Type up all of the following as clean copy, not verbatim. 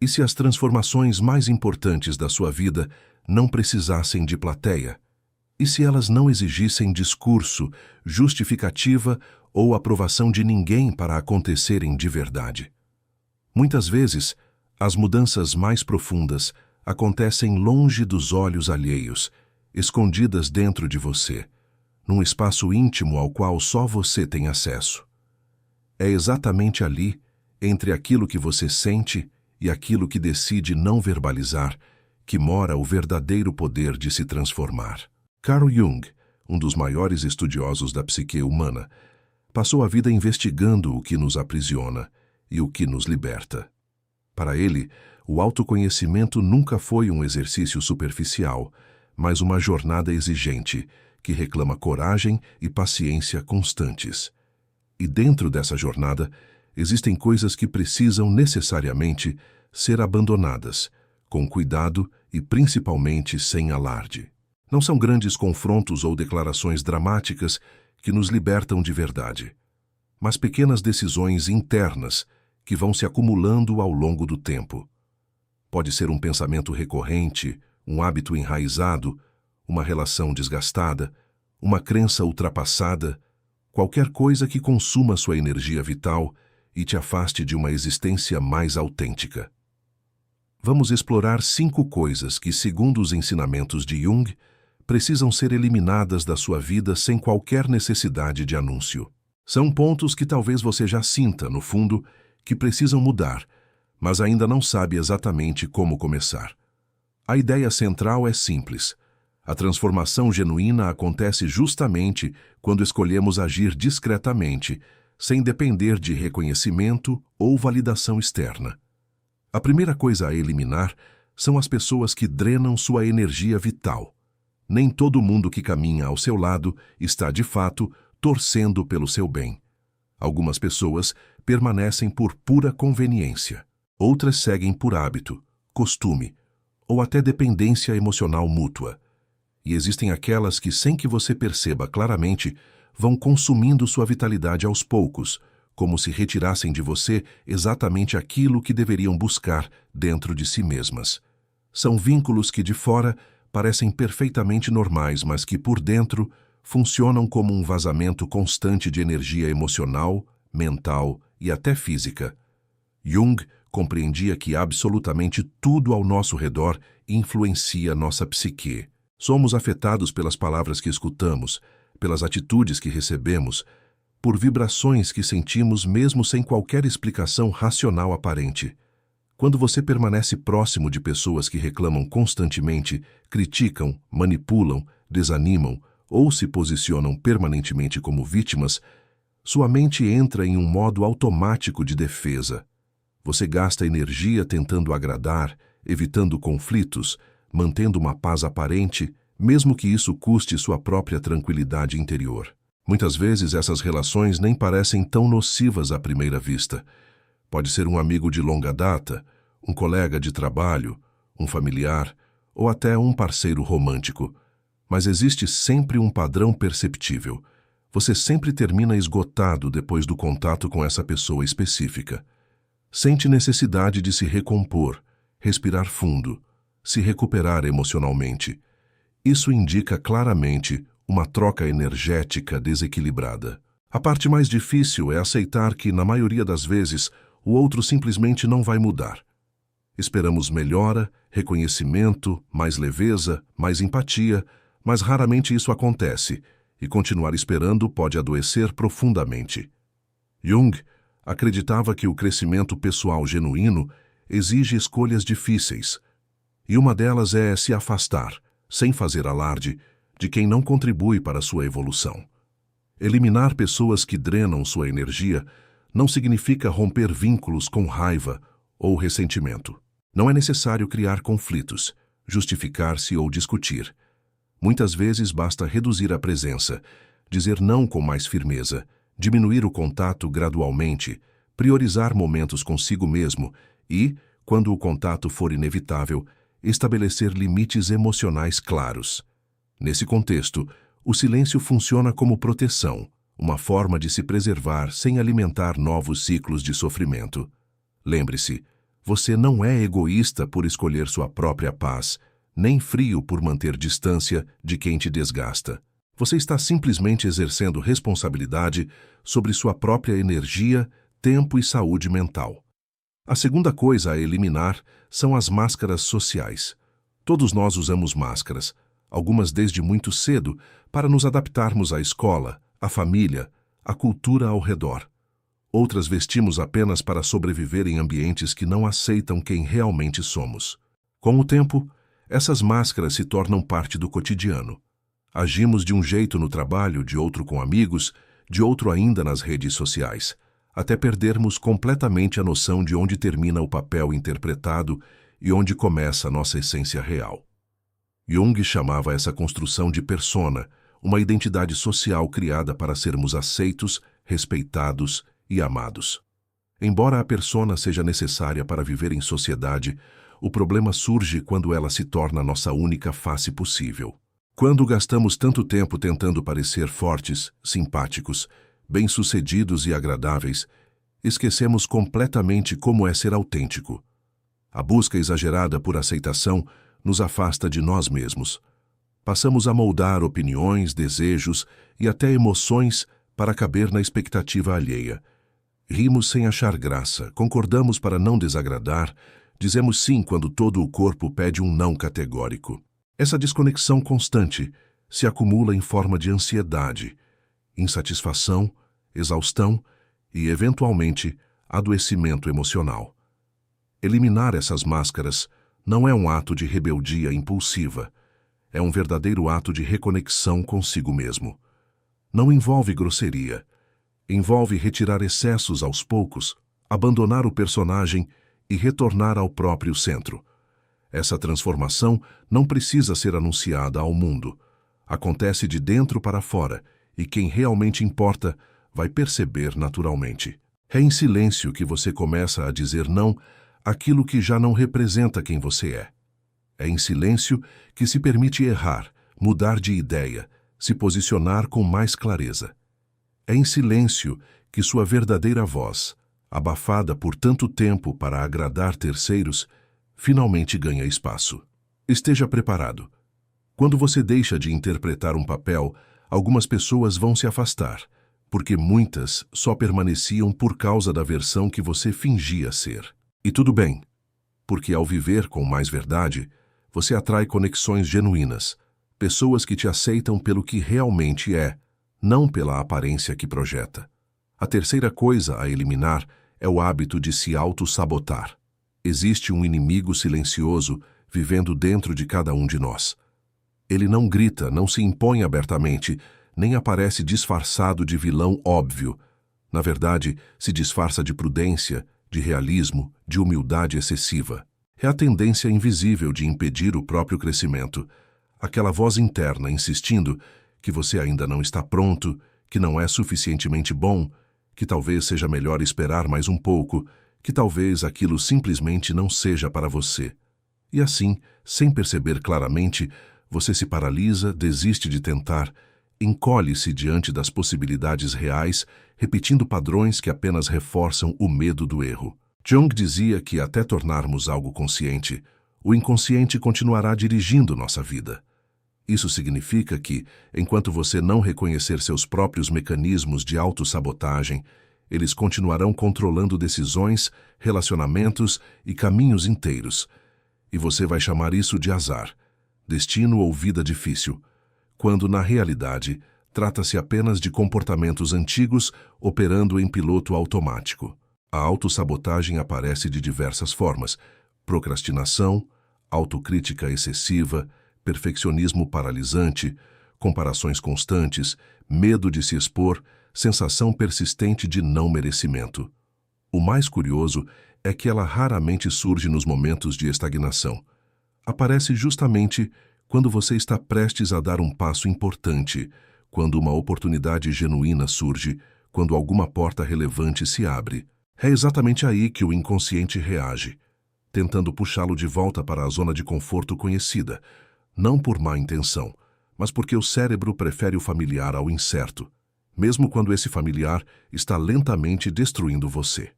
E se as transformações mais importantes da sua vida não precisassem de plateia? E se elas não exigissem discurso, justificativa ou aprovação de ninguém para acontecerem de verdade? Muitas vezes, as mudanças mais profundas acontecem longe dos olhos alheios, escondidas dentro de você, num espaço íntimo ao qual só você tem acesso. É exatamente ali, entre aquilo que você sente e aquilo que decide não verbalizar, que mora o verdadeiro poder de se transformar. Carl Jung, um dos maiores estudiosos da psique humana, passou a vida investigando o que nos aprisiona e o que nos liberta. Para ele, o autoconhecimento nunca foi um exercício superficial, mas uma jornada exigente, que reclama coragem e paciência constantes. E dentro dessa jornada, existem coisas que precisam necessariamente ser abandonadas, com cuidado e principalmente sem alarde. Não são grandes confrontos ou declarações dramáticas que nos libertam de verdade, mas pequenas decisões internas que vão se acumulando ao longo do tempo. Pode ser um pensamento recorrente, um hábito enraizado, uma relação desgastada, uma crença ultrapassada, qualquer coisa que consuma sua energia vital e te afaste de uma existência mais autêntica. Vamos explorar 5 coisas que, segundo os ensinamentos de Jung, precisam ser eliminadas da sua vida sem qualquer necessidade de anúncio. São pontos que talvez você já sinta, no fundo, que precisam mudar, mas ainda não sabe exatamente como começar. A ideia central é simples. A transformação genuína acontece justamente quando escolhemos agir discretamente, sem depender de reconhecimento ou validação externa. A primeira coisa a eliminar são as pessoas que drenam sua energia vital. Nem todo mundo que caminha ao seu lado está, de fato, torcendo pelo seu bem. Algumas pessoas permanecem por pura conveniência. Outras seguem por hábito, costume ou até dependência emocional mútua. E existem aquelas que, sem que você perceba claramente, vão consumindo sua vitalidade aos poucos, como se retirassem de você exatamente aquilo que deveriam buscar dentro de si mesmas. São vínculos que de fora parecem perfeitamente normais, mas que por dentro funcionam como um vazamento constante de energia emocional, mental e até física. Jung compreendia que absolutamente tudo ao nosso redor influencia nossa psique. Somos afetados pelas palavras que escutamos, pelas atitudes que recebemos, por vibrações que sentimos mesmo sem qualquer explicação racional aparente. Quando você permanece próximo de pessoas que reclamam constantemente, criticam, manipulam, desanimam ou se posicionam permanentemente como vítimas, sua mente entra em um modo automático de defesa. Você gasta energia tentando agradar, evitando conflitos, mantendo uma paz aparente, mesmo que isso custe sua própria tranquilidade interior. Muitas vezes essas relações nem parecem tão nocivas à primeira vista. Pode ser um amigo de longa data, um colega de trabalho, um familiar ou até um parceiro romântico. Mas existe sempre um padrão perceptível. Você sempre termina esgotado depois do contato com essa pessoa específica. Sente necessidade de se recompor, respirar fundo, se recuperar emocionalmente. Isso indica claramente uma troca energética desequilibrada. A parte mais difícil é aceitar que, na maioria das vezes, o outro simplesmente não vai mudar. Esperamos melhora, reconhecimento, mais leveza, mais empatia, mas raramente isso acontece, e continuar esperando pode adoecer profundamente. Jung acreditava que o crescimento pessoal genuíno exige escolhas difíceis, e uma delas é se afastar, sem fazer alarde, de quem não contribui para a sua evolução. Eliminar pessoas que drenam sua energia não significa romper vínculos com raiva ou ressentimento. Não é necessário criar conflitos, justificar-se ou discutir. Muitas vezes basta reduzir a presença, dizer não com mais firmeza, diminuir o contato gradualmente, priorizar momentos consigo mesmo e, quando o contato for inevitável, estabelecer limites emocionais claros. Nesse contexto, o silêncio funciona como proteção, uma forma de se preservar sem alimentar novos ciclos de sofrimento. Lembre-se, Você não é egoísta por escolher sua própria paz, nem frio por manter distância de quem te desgasta. Você está simplesmente exercendo responsabilidade sobre sua própria energia, tempo e saúde mental. A segunda coisa a eliminar são as máscaras sociais. Todos nós usamos máscaras, algumas desde muito cedo, para nos adaptarmos à escola, à família, à cultura ao redor. Outras vestimos apenas para sobreviver em ambientes que não aceitam quem realmente somos. Com o tempo, essas máscaras se tornam parte do cotidiano. Agimos de um jeito no trabalho, de outro com amigos, de outro ainda nas redes sociais, até perdermos completamente a noção de onde termina o papel interpretado e onde começa a nossa essência real. Jung chamava essa construção de persona, uma identidade social criada para sermos aceitos, respeitados e amados. Embora a persona seja necessária para viver em sociedade, o problema surge quando ela se torna nossa única face possível. Quando gastamos tanto tempo tentando parecer fortes, simpáticos, bem-sucedidos e agradáveis, esquecemos completamente como é ser autêntico. A busca exagerada por aceitação nos afasta de nós mesmos. Passamos a moldar opiniões, desejos e até emoções para caber na expectativa alheia. Rimos sem achar graça, concordamos para não desagradar, dizemos sim quando todo o corpo pede um não categórico. Essa desconexão constante se acumula em forma de ansiedade, insatisfação, exaustão e, eventualmente, adoecimento emocional. Eliminar essas máscaras não é um ato de rebeldia impulsiva, é um verdadeiro ato de reconexão consigo mesmo. Não envolve grosseria, envolve retirar excessos aos poucos, abandonar o personagem e retornar ao próprio centro. Essa transformação não precisa ser anunciada ao mundo. Acontece de dentro para fora e quem realmente importa vai perceber naturalmente. É em silêncio que você começa a dizer não àquilo que já não representa quem você é. É em silêncio que se permite errar, mudar de ideia, se posicionar com mais clareza. É em silêncio que sua verdadeira voz, abafada por tanto tempo para agradar terceiros, finalmente ganha espaço. Esteja preparado. Quando você deixa de interpretar um papel, algumas pessoas vão se afastar, porque muitas só permaneciam por causa da versão que você fingia ser. E tudo bem, porque ao viver com mais verdade, você atrai conexões genuínas, pessoas que te aceitam pelo que realmente é, não pela aparência que projeta. A terceira coisa a eliminar é o hábito de se auto-sabotar. Existe um inimigo silencioso vivendo dentro de cada um de nós. Ele não grita, não se impõe abertamente, nem aparece disfarçado de vilão óbvio. Na verdade, se disfarça de prudência, de realismo, de humildade excessiva. É a tendência invisível de impedir o próprio crescimento, aquela voz interna insistindo que você ainda não está pronto, que não é suficientemente bom, que talvez seja melhor esperar mais um pouco, que talvez aquilo simplesmente não seja para você. E assim, sem perceber claramente, você se paralisa, desiste de tentar, encolhe-se diante das possibilidades reais, repetindo padrões que apenas reforçam o medo do erro. Jung dizia que até tornarmos algo consciente, o inconsciente continuará dirigindo nossa vida. Isso significa que, enquanto você não reconhecer seus próprios mecanismos de autossabotagem, eles continuarão controlando decisões, relacionamentos e caminhos inteiros. E você vai chamar isso de azar, destino ou vida difícil, quando, na realidade, trata-se apenas de comportamentos antigos operando em piloto automático. A autossabotagem aparece de diversas formas: procrastinação, autocrítica excessiva, perfeccionismo paralisante, comparações constantes, medo de se expor, sensação persistente de não merecimento. O mais curioso é que ela raramente surge nos momentos de estagnação. Aparece justamente quando você está prestes a dar um passo importante, quando uma oportunidade genuína surge, quando alguma porta relevante se abre. É exatamente aí que o inconsciente reage, tentando puxá-lo de volta para a zona de conforto conhecida, não por má intenção, mas porque o cérebro prefere o familiar ao incerto, mesmo quando esse familiar está lentamente destruindo você.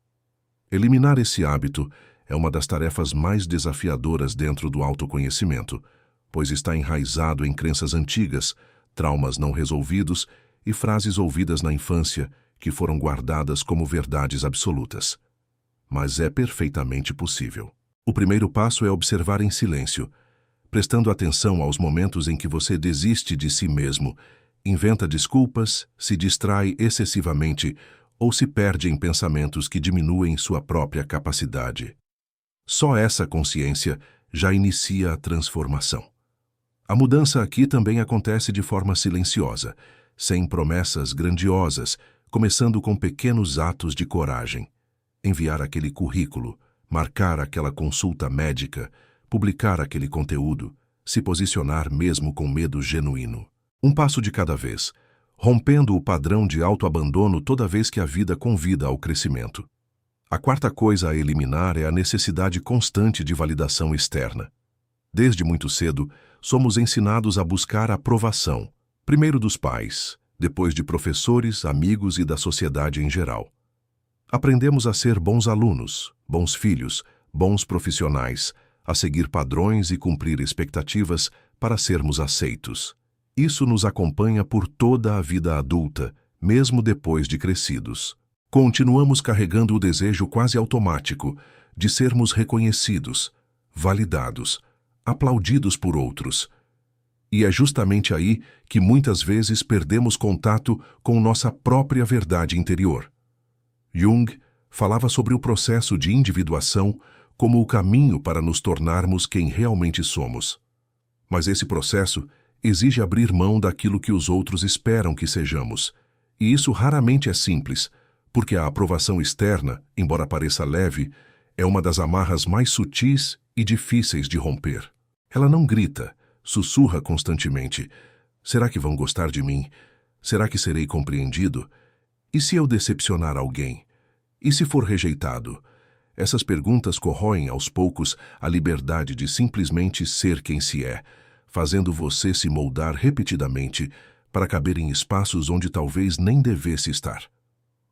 Eliminar esse hábito é uma das tarefas mais desafiadoras dentro do autoconhecimento, pois está enraizado em crenças antigas, traumas não resolvidos e frases ouvidas na infância que foram guardadas como verdades absolutas. Mas é perfeitamente possível. O primeiro passo é observar em silêncio, prestando atenção aos momentos em que você desiste de si mesmo, inventa desculpas, se distrai excessivamente ou se perde em pensamentos que diminuem sua própria capacidade. Só essa consciência já inicia a transformação. A mudança aqui também acontece de forma silenciosa, sem promessas grandiosas, começando com pequenos atos de coragem. Enviar aquele currículo, marcar aquela consulta médica, publicar aquele conteúdo, se posicionar mesmo com medo genuíno. Um passo de cada vez, rompendo o padrão de autoabandono toda vez que a vida convida ao crescimento. A quarta coisa a eliminar é a necessidade constante de validação externa. Desde muito cedo, somos ensinados a buscar a aprovação, primeiro dos pais, depois de professores, amigos e da sociedade em geral. Aprendemos a ser bons alunos, bons filhos, bons profissionais, a seguir padrões e cumprir expectativas para sermos aceitos. Isso nos acompanha por toda a vida adulta, mesmo depois de crescidos. Continuamos carregando o desejo quase automático de sermos reconhecidos, validados, aplaudidos por outros. E é justamente aí que muitas vezes perdemos contato com nossa própria verdade interior. Jung falava sobre o processo de individuação como o caminho para nos tornarmos quem realmente somos. Mas esse processo exige abrir mão daquilo que os outros esperam que sejamos, e isso raramente é simples, porque a aprovação externa, embora pareça leve, é uma das amarras mais sutis e difíceis de romper. Ela não grita, sussurra constantemente: será que vão gostar de mim? Será que serei compreendido? E se eu decepcionar alguém? E se for rejeitado? Essas perguntas corroem aos poucos a liberdade de simplesmente ser quem se é, fazendo você se moldar repetidamente para caber em espaços onde talvez nem devesse estar.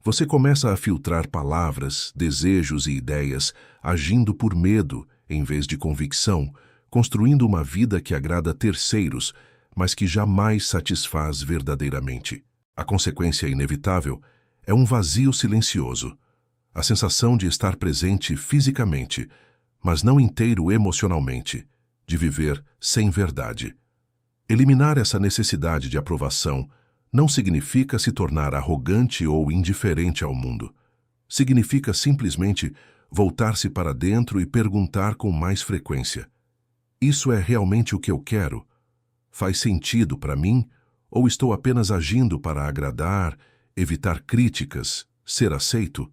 Você começa a filtrar palavras, desejos e ideias, agindo por medo em vez de convicção, construindo uma vida que agrada terceiros, mas que jamais satisfaz verdadeiramente. A consequência inevitável é um vazio silencioso, a sensação de estar presente fisicamente, mas não inteiro emocionalmente, de viver sem verdade. Eliminar essa necessidade de aprovação não significa se tornar arrogante ou indiferente ao mundo. Significa simplesmente voltar-se para dentro e perguntar com mais frequência: isso é realmente o que eu quero? Faz sentido para mim? Ou estou apenas agindo para agradar, evitar críticas, ser aceito?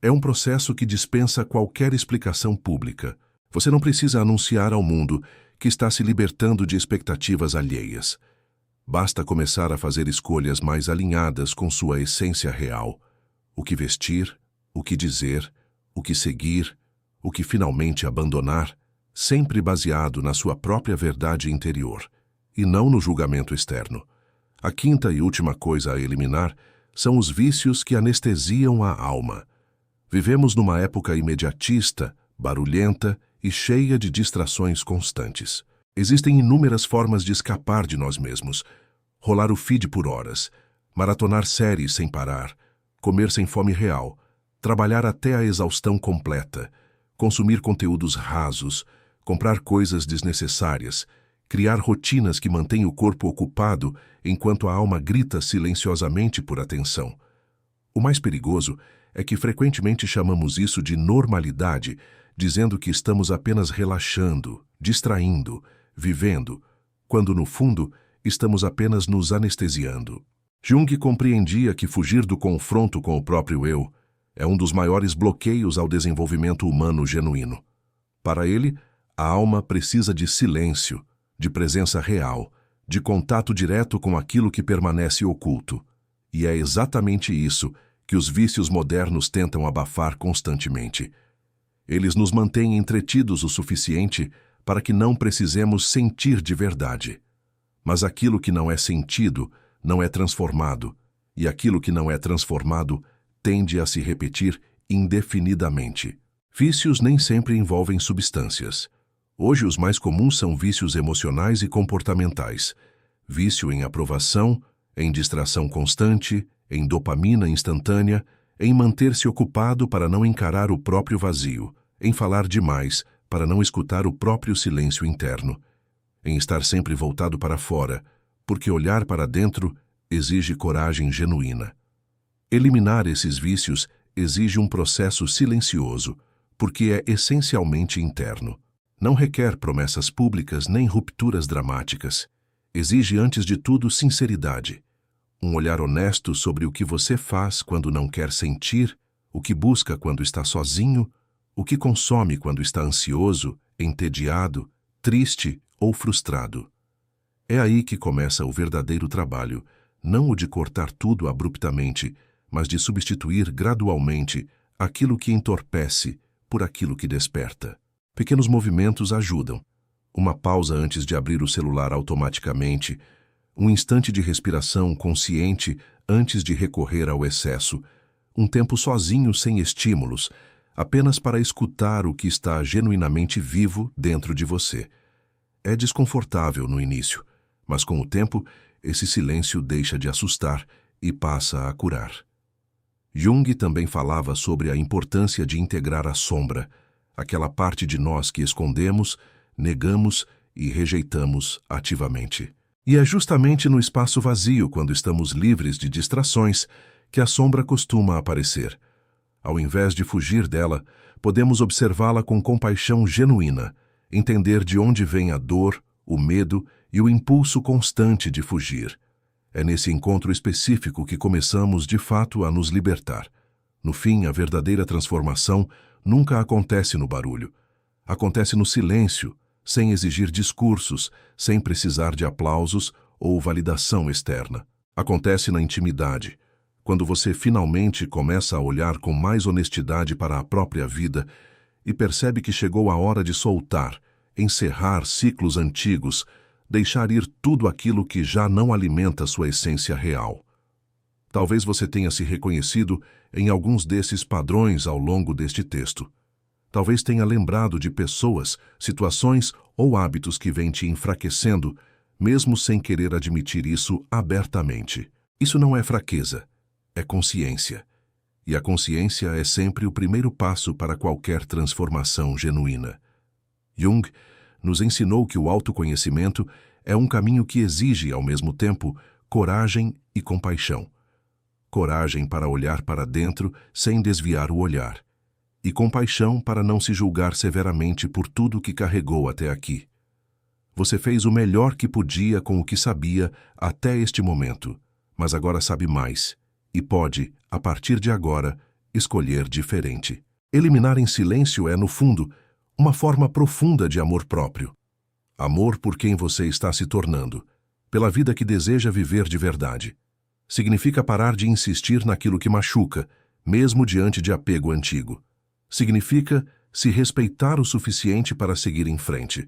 É um processo que dispensa qualquer explicação pública. Você não precisa anunciar ao mundo que está se libertando de expectativas alheias. Basta começar a fazer escolhas mais alinhadas com sua essência real. O que vestir, o que dizer, o que seguir, o que finalmente abandonar, sempre baseado na sua própria verdade interior, e não no julgamento externo. A quinta e última coisa a eliminar são os vícios que anestesiam a alma. Vivemos numa época imediatista, barulhenta e cheia de distrações constantes. Existem inúmeras formas de escapar de nós mesmos: rolar o feed por horas, maratonar séries sem parar, comer sem fome real, trabalhar até a exaustão completa, consumir conteúdos rasos, comprar coisas desnecessárias, criar rotinas que mantêm o corpo ocupado enquanto a alma grita silenciosamente por atenção. O mais perigoso é que frequentemente chamamos isso de normalidade, dizendo que estamos apenas relaxando, distraindo, vivendo, quando no fundo estamos apenas nos anestesiando. Jung compreendia que fugir do confronto com o próprio eu é um dos maiores bloqueios ao desenvolvimento humano genuíno. Para ele, a alma precisa de silêncio, de presença real, de contato direto com aquilo que permanece oculto. E é exatamente isso que os vícios modernos tentam abafar constantemente. Eles nos mantêm entretidos o suficiente para que não precisemos sentir de verdade. Mas aquilo que não é sentido não é transformado, e aquilo que não é transformado tende a se repetir indefinidamente. Vícios nem sempre envolvem substâncias. Hoje, os mais comuns são vícios emocionais e comportamentais. Vício em aprovação, em distração constante, em dopamina instantânea, em manter-se ocupado para não encarar o próprio vazio, em falar demais para não escutar o próprio silêncio interno, em estar sempre voltado para fora, porque olhar para dentro exige coragem genuína. Eliminar esses vícios exige um processo silencioso, porque é essencialmente interno. Não requer promessas públicas nem rupturas dramáticas. Exige, antes de tudo, sinceridade. Um olhar honesto sobre o que você faz quando não quer sentir, o que busca quando está sozinho, o que consome quando está ansioso, entediado, triste ou frustrado. É aí que começa o verdadeiro trabalho, não o de cortar tudo abruptamente, mas de substituir gradualmente aquilo que entorpece por aquilo que desperta. Pequenos movimentos ajudam. Uma pausa antes de abrir o celular automaticamente, um instante de respiração consciente antes de recorrer ao excesso, um tempo sozinho sem estímulos, apenas para escutar o que está genuinamente vivo dentro de você. É desconfortável no início, mas com o tempo, esse silêncio deixa de assustar e passa a curar. Jung também falava sobre a importância de integrar a sombra, aquela parte de nós que escondemos, negamos e rejeitamos ativamente. E é justamente no espaço vazio, quando estamos livres de distrações, que a sombra costuma aparecer. Ao invés de fugir dela, podemos observá-la com compaixão genuína, entender de onde vem a dor, o medo e o impulso constante de fugir. É nesse encontro específico que começamos de fato a nos libertar. No fim, a verdadeira transformação nunca acontece no barulho. Acontece no silêncio, sem exigir discursos, sem precisar de aplausos ou validação externa. Acontece na intimidade, quando você finalmente começa a olhar com mais honestidade para a própria vida e percebe que chegou a hora de soltar, encerrar ciclos antigos, deixar ir tudo aquilo que já não alimenta sua essência real. Talvez você tenha se reconhecido em alguns desses padrões ao longo deste texto. Talvez tenha lembrado de pessoas, situações ou hábitos que vêm te enfraquecendo, mesmo sem querer admitir isso abertamente. Isso não é fraqueza, é consciência. E a consciência é sempre o primeiro passo para qualquer transformação genuína. Jung nos ensinou que o autoconhecimento é um caminho que exige, ao mesmo tempo, coragem e compaixão. Coragem para olhar para dentro sem desviar o olhar, e compaixão para não se julgar severamente por tudo que carregou até aqui. Você fez o melhor que podia com o que sabia até este momento, mas agora sabe mais, e pode, a partir de agora, escolher diferente. Eliminar em silêncio é, no fundo, uma forma profunda de amor próprio. Amor por quem você está se tornando, pela vida que deseja viver de verdade. Significa parar de insistir naquilo que machuca, mesmo diante de apego antigo. Significa se respeitar o suficiente para seguir em frente,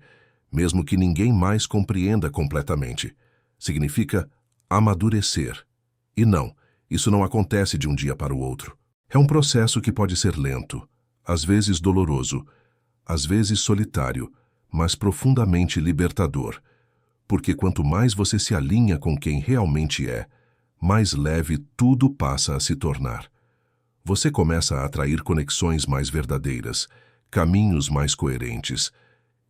mesmo que ninguém mais compreenda completamente. Significa amadurecer. E não, isso não acontece de um dia para o outro. É um processo que pode ser lento, às vezes doloroso, às vezes solitário, mas profundamente libertador, porque quanto mais você se alinha com quem realmente é, mais leve tudo passa a se tornar. Você começa a atrair conexões mais verdadeiras, caminhos mais coerentes,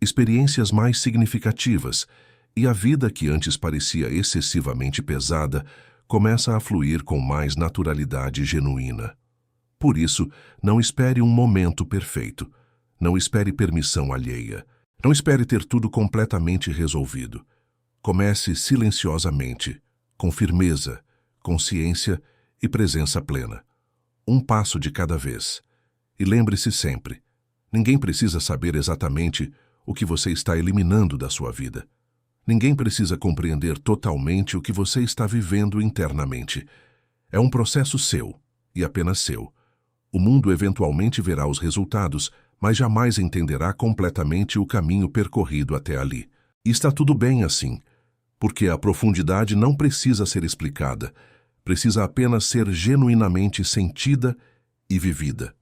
experiências mais significativas, e a vida que antes parecia excessivamente pesada começa a fluir com mais naturalidade genuína. Por isso, não espere um momento perfeito. Não espere permissão alheia. Não espere ter tudo completamente resolvido. Comece silenciosamente, com firmeza, consciência e presença plena. Um passo de cada vez. E lembre-se sempre, ninguém precisa saber exatamente o que você está eliminando da sua vida. Ninguém precisa compreender totalmente o que você está vivendo internamente. É um processo seu, e apenas seu. O mundo eventualmente verá os resultados, mas jamais entenderá completamente o caminho percorrido até ali. E está tudo bem assim, porque a profundidade não precisa ser explicada, precisa apenas ser genuinamente sentida e vivida.